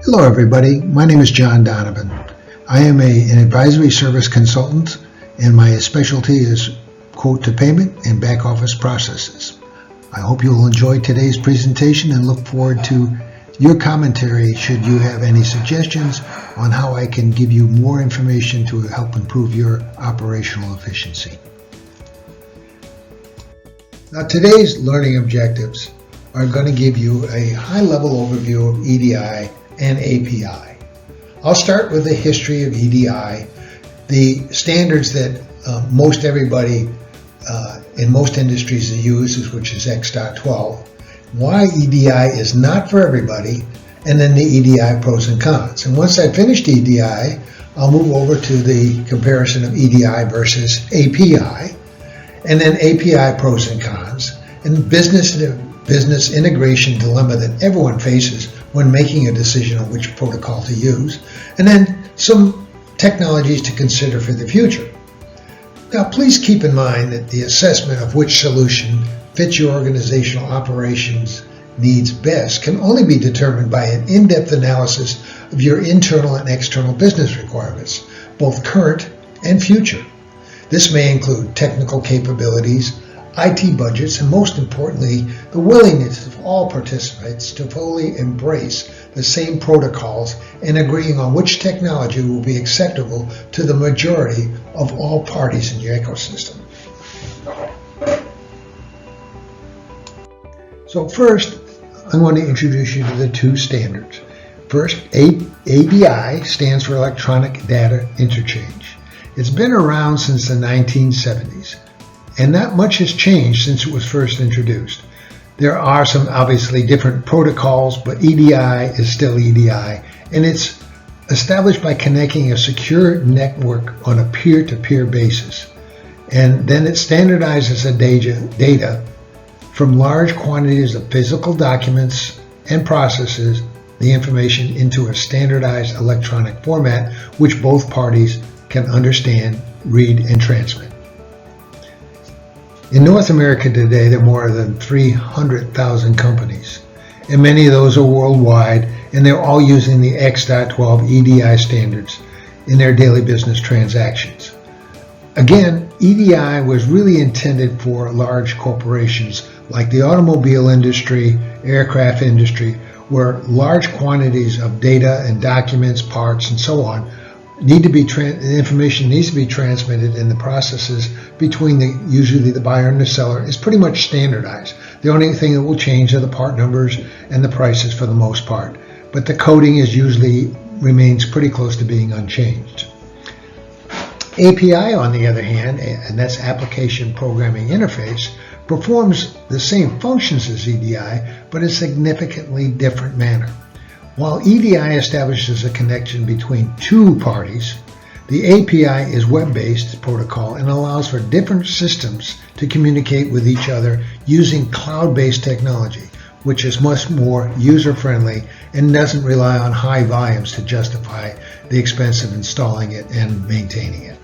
Hello everybody, my name is John Donovan. I am an advisory service consultant and my specialty is quote to payment and back office processes. I hope you will enjoy today's presentation and look forward to your commentary should you have any suggestions on how I can give you more information to help improve your operational efficiency. Now today's learning objectives are going to give you a high-level overview of EDI and API. I'll start with the history of EDI, the standards that most everybody in most industries uses, which is X.12, why EDI is not for everybody, and then the EDI pros and cons. And once I've finished EDI, I'll move over to the comparison of EDI versus API, and then API pros and cons, and business integration dilemma that everyone faces when making a decision on which protocol to use, and then some technologies to consider for the future. Now, please keep in mind that the assessment of which solution fits your organizational operations needs best can only be determined by an in-depth analysis of your internal and external business requirements, both current and future. This may include technical capabilities, IT budgets, and most importantly, the willingness of all participants to fully embrace the same protocols and agreeing on which technology will be acceptable to the majority of all parties in your ecosystem. So first, I'm going to introduce you to the two standards. First, EDI stands for Electronic Data Interchange. It's been around since the 1970s, and not much has changed since it was first introduced. There are some obviously different protocols, but EDI is still EDI, and it's established by connecting a secure network on a peer-to-peer basis. And then it standardizes the data from large quantities of physical documents and processes the information into a standardized electronic format which both parties can understand, read, and transmit. In North America today, there are more than 300,000 companies, and many of those are worldwide, and they're all using the X.12 EDI standards in their daily business transactions. Again, EDI was really intended for large corporations like the automobile industry, aircraft industry, where large quantities of data and documents, parts, and so on information needs to be transmitted, and the processes between usually the buyer and the seller is pretty much standardized. The only thing that will change are the part numbers and the prices for the most part, but the coding remains pretty close to being unchanged. API, on the other hand, and that's Application Programming Interface, performs the same functions as EDI, but in a significantly different manner. While EDI establishes a connection between two parties, the API is web-based protocol and allows for different systems to communicate with each other using cloud-based technology, which is much more user-friendly and doesn't rely on high volumes to justify the expense of installing it and maintaining it.